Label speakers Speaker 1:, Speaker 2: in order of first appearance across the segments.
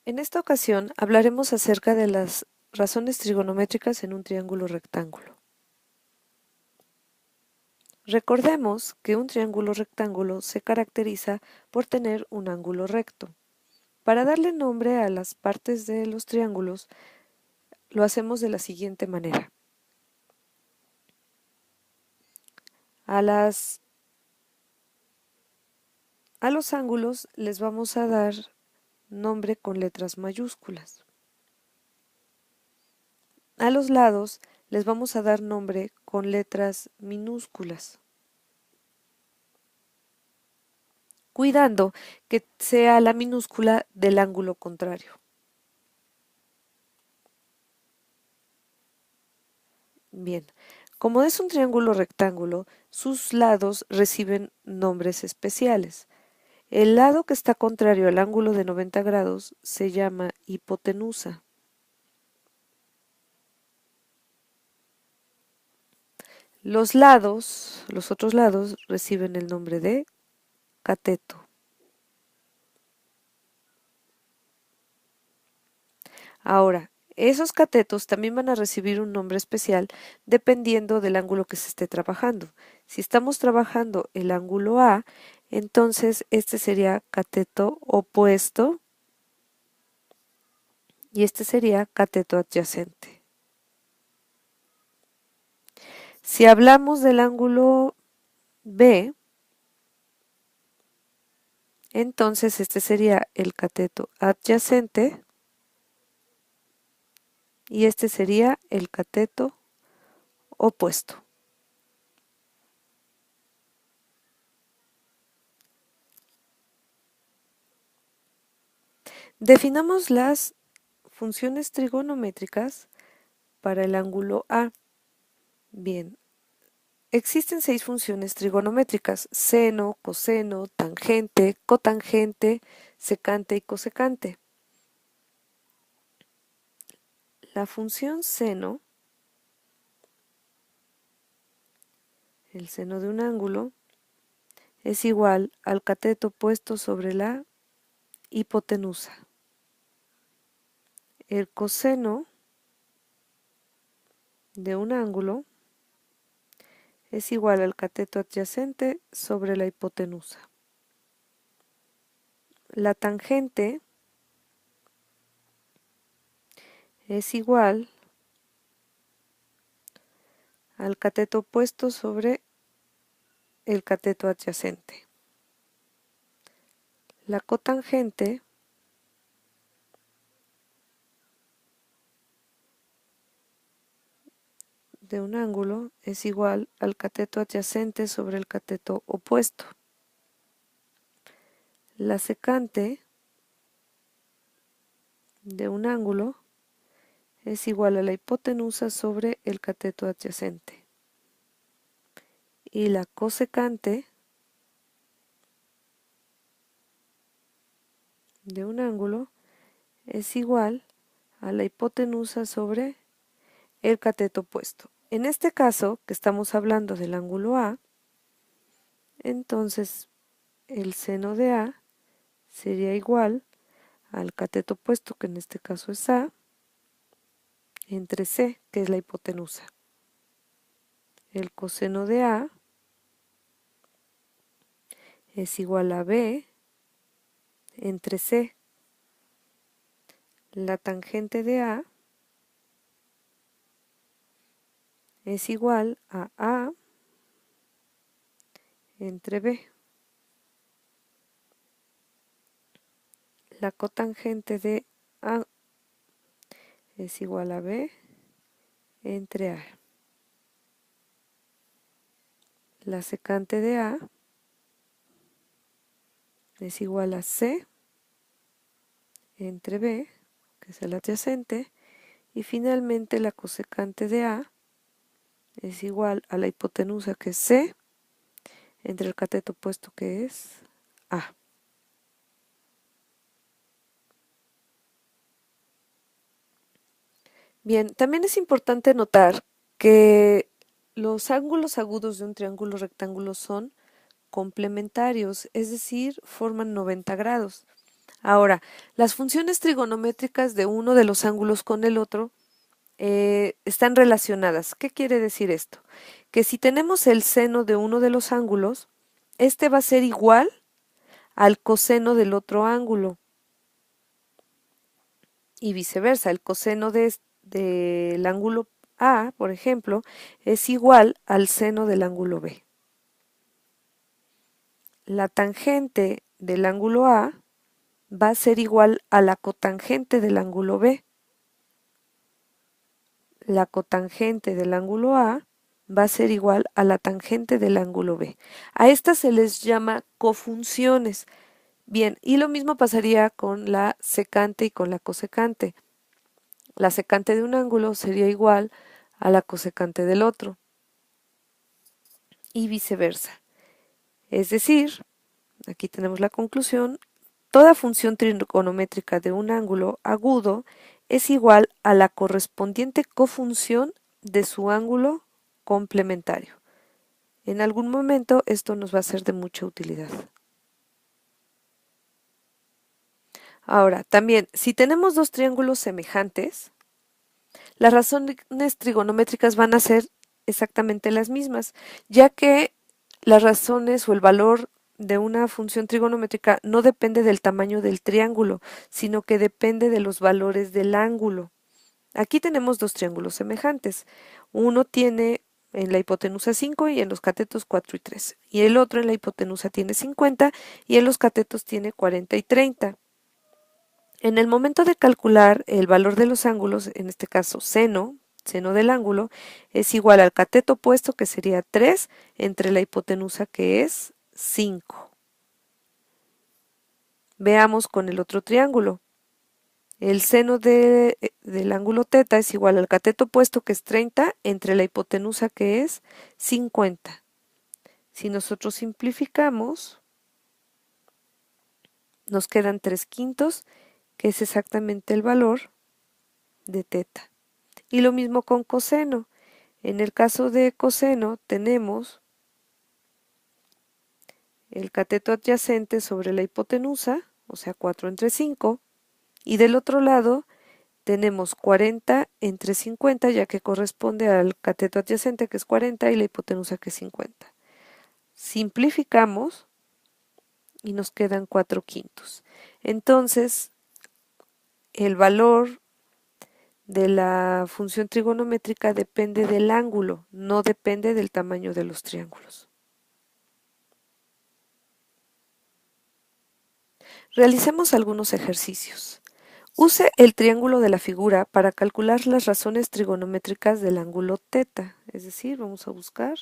Speaker 1: En esta ocasión hablaremos acerca de las razones trigonométricas en un triángulo rectángulo. Recordemos que un triángulo rectángulo se caracteriza por tener un ángulo recto. Para darle nombre a las partes de los triángulos, lo hacemos de la siguiente manera. A los ángulos les vamos a dar nombre con letras mayúsculas. A los lados les vamos a dar nombre con letras minúsculas, cuidando que sea la minúscula del ángulo contrario. Bien, como es un triángulo rectángulo, sus lados reciben nombres especiales. El lado que está contrario al ángulo de 90 grados se llama hipotenusa. Los otros lados, reciben el nombre de cateto. Ahora, esos catetos también van a recibir un nombre especial dependiendo del ángulo que se esté trabajando. Si estamos trabajando el ángulo A, entonces este sería cateto opuesto y este sería cateto adyacente. Si hablamos del ángulo B, entonces este sería el cateto adyacente y este sería el cateto opuesto. Definamos las funciones trigonométricas para el ángulo A. Bien, existen 6 funciones trigonométricas: seno, coseno, tangente, cotangente, secante y cosecante. La función seno, el seno de un ángulo, es igual al cateto puesto sobre la hipotenusa. El coseno de un ángulo es igual al cateto adyacente sobre la hipotenusa. La tangente es igual al cateto puesto sobre el cateto adyacente. La cotangente de un ángulo es igual al cateto adyacente sobre el cateto opuesto. La secante de un ángulo es igual a la hipotenusa sobre el cateto adyacente. Y la cosecante de un ángulo es igual a la hipotenusa sobre el cateto opuesto. En este caso, que estamos hablando del ángulo A, entonces el seno de A sería igual al cateto opuesto, que en este caso es A, entre C, que es la hipotenusa. El coseno de A es igual a B entre C. La tangente de A es igual a A entre B. La cotangente de A es igual a B entre A. La secante de A es igual a C entre B, que es el adyacente, y finalmente la cosecante de A es igual a la hipotenusa, que es C, entre el cateto opuesto, que es A. Bien, también es importante notar que los ángulos agudos de un triángulo rectángulo son complementarios, es decir, forman 90 grados. Ahora, las funciones trigonométricas de uno de los ángulos con el otro están relacionadas. ¿Qué quiere decir esto? Que si tenemos el seno de uno de los ángulos, este va a ser igual al coseno del otro ángulo y viceversa. El coseno del ángulo A, por ejemplo, es igual al seno del ángulo B. La tangente del ángulo A va a ser igual a la cotangente del ángulo B. La cotangente del ángulo A va a ser igual a la tangente del ángulo B. A estas se les llama cofunciones. Bien, y lo mismo pasaría con la secante y con la cosecante. La secante de un ángulo sería igual a la cosecante del otro y viceversa. Es decir, aquí tenemos la conclusión, toda función trigonométrica de un ángulo agudo es igual a la correspondiente cofunción de su ángulo complementario. En algún momento esto nos va a ser de mucha utilidad. Ahora, también, si tenemos dos triángulos semejantes, las razones trigonométricas van a ser exactamente las mismas, ya que las razones o el valor de una función trigonométrica no depende del tamaño del triángulo, sino que depende de los valores del ángulo. Aquí tenemos dos triángulos semejantes. Uno tiene en la hipotenusa 5 y en los catetos 4 y 3. Y el otro en la hipotenusa tiene 50 y en los catetos tiene 40 y 30. En el momento de calcular el valor de los ángulos, en este caso seno del ángulo, es igual al cateto opuesto que sería 3 entre la hipotenusa que es 5. Veamos con el otro triángulo. El seno del ángulo teta es igual al cateto opuesto que es 30 entre la hipotenusa que es 50. Si nosotros simplificamos, nos quedan 3 quintos, que es exactamente el valor de teta. Y lo mismo con coseno. En el caso de coseno tenemos el cateto adyacente sobre la hipotenusa, o sea 4 entre 5, y del otro lado tenemos 40 entre 50, ya que corresponde al cateto adyacente que es 40 y la hipotenusa que es 50. Simplificamos y nos quedan 4 quintos. Entonces, el valor de la función trigonométrica depende del ángulo, no depende del tamaño de los triángulos. Realicemos algunos ejercicios. Use el triángulo de la figura para calcular las razones trigonométricas del ángulo teta, es decir, vamos a buscar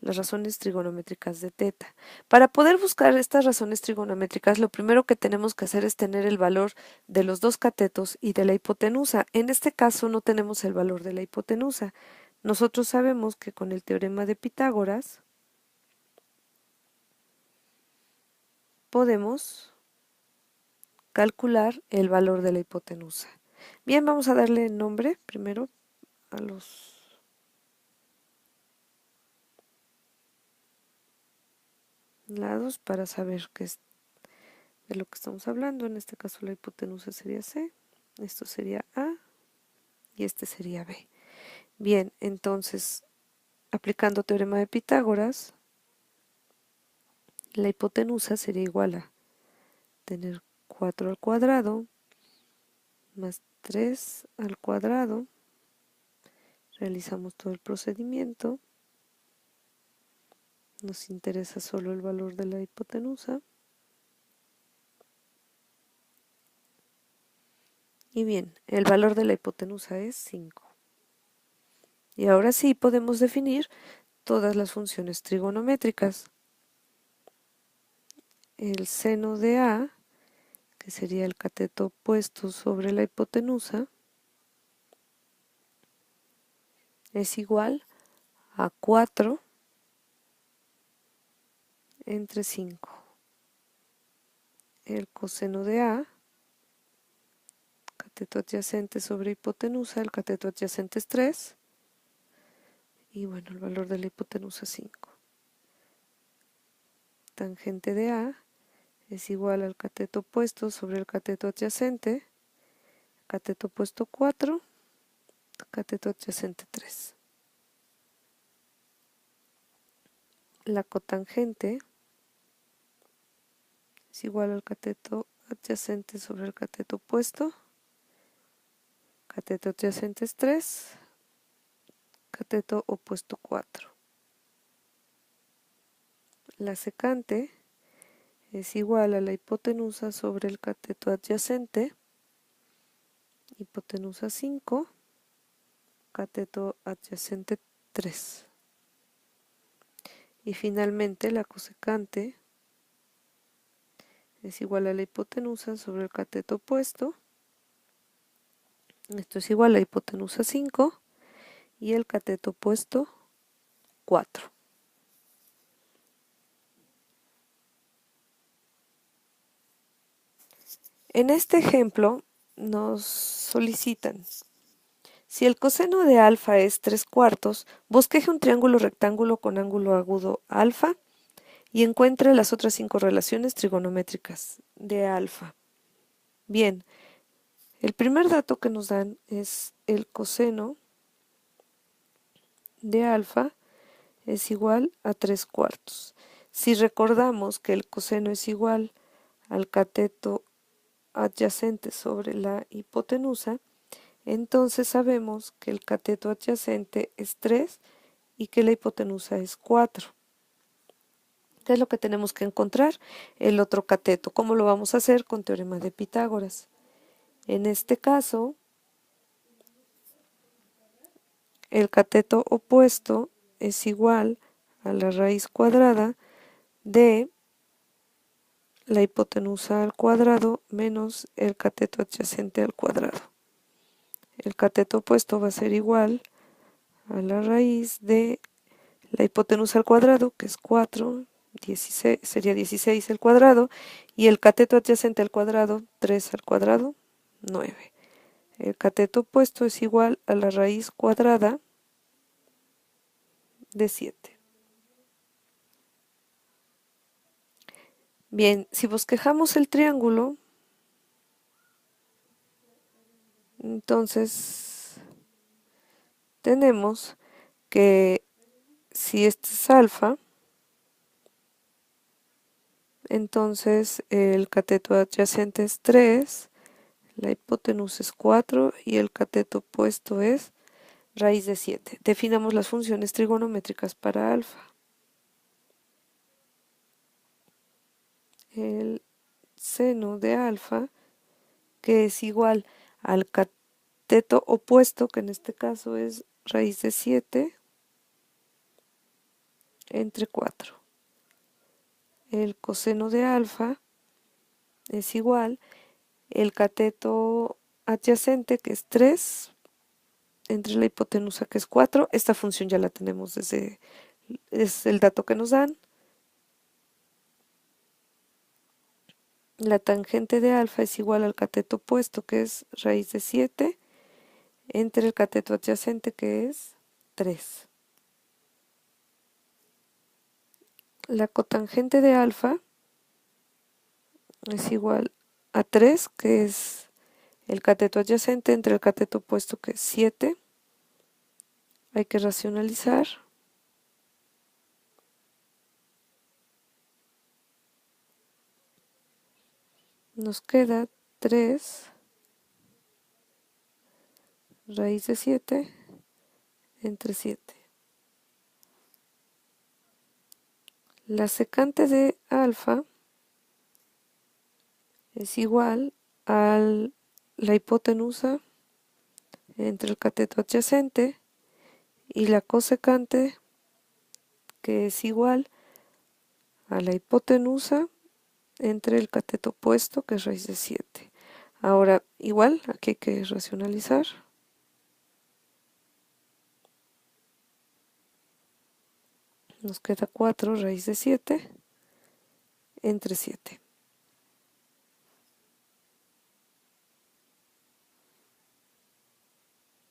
Speaker 1: las razones trigonométricas de teta. Para poder buscar estas razones trigonométricas, lo primero que tenemos que hacer es tener el valor de los dos catetos y de la hipotenusa. En este caso no tenemos el valor de la hipotenusa. Nosotros sabemos que con el teorema de Pitágoras podemos calcular el valor de la hipotenusa. Bien, vamos a darle nombre primero a los lados para saber qué es de lo que estamos hablando. En este caso la hipotenusa sería C, esto sería A y este sería B. Bien, entonces, aplicando teorema de Pitágoras, la hipotenusa sería igual a tener 4 al cuadrado más 3 al cuadrado. Realizamos todo el procedimiento. Nos interesa solo el valor de la hipotenusa. Y bien, el valor de la hipotenusa es 5. Y ahora sí podemos definir todas las funciones trigonométricas. El seno de A, que sería el cateto opuesto sobre la hipotenusa, es igual a 4 entre 5. El coseno de A, cateto adyacente sobre hipotenusa, el cateto adyacente es 3. Y bueno, el valor de la hipotenusa es 5. Tangente de A es igual al cateto opuesto sobre el cateto adyacente, cateto opuesto 4, cateto adyacente 3. La cotangente es igual al cateto adyacente sobre el cateto opuesto, cateto adyacente es 3, cateto opuesto 4. La secante es igual a la hipotenusa sobre el cateto adyacente, hipotenusa 5, cateto adyacente 3. Y finalmente la cosecante es igual a la hipotenusa sobre el cateto opuesto, esto es igual a la hipotenusa 5 y el cateto opuesto 4. En este ejemplo nos solicitan, si el coseno de alfa es 3/4, bosqueje un triángulo rectángulo con ángulo agudo alfa y encuentre las otras 5 relaciones trigonométricas de alfa. Bien, el primer dato que nos dan es el coseno de alfa es igual a 3/4. Si recordamos que el coseno es igual al cateto adyacente sobre la hipotenusa, entonces sabemos que el cateto adyacente es 3 y que la hipotenusa es 4. ¿Qué es lo que tenemos que encontrar? El otro cateto. ¿Cómo lo vamos a hacer? Con teorema de Pitágoras. En este caso, el cateto opuesto es igual a la raíz cuadrada de la hipotenusa al cuadrado menos el cateto adyacente al cuadrado. El cateto opuesto va a ser igual a la raíz de la hipotenusa al cuadrado, que es 4, 16, sería 16 al cuadrado, y el cateto adyacente al cuadrado, 3 al cuadrado, 9. El cateto opuesto es igual a la raíz cuadrada de 7. Bien, si bosquejamos el triángulo, entonces tenemos que si este es alfa, entonces el cateto adyacente es 3, la hipotenusa es 4 y el cateto opuesto es raíz de 7. Definamos las funciones trigonométricas para alfa. El seno de alfa, que es igual al cateto opuesto, que en este caso es raíz de 7 entre 4. El coseno de alfa es igual el cateto adyacente, que es 3, entre la hipotenusa, que es 4. Esta función ya la tenemos es el dato que nos dan. La tangente de alfa es igual al cateto opuesto, que es raíz de 7, entre el cateto adyacente, que es 3. La cotangente de alfa es igual a 3, que es el cateto adyacente, entre el cateto opuesto, que es 7. Hay que racionalizar. Nos queda 3 raíz de 7 entre 7. La secante de alfa es igual a la hipotenusa entre el cateto adyacente y la cosecante, que es igual a la hipotenusa entre el cateto opuesto, que es raíz de 7. Ahora, igual, aquí hay que racionalizar. Nos queda 4 raíz de 7 entre 7.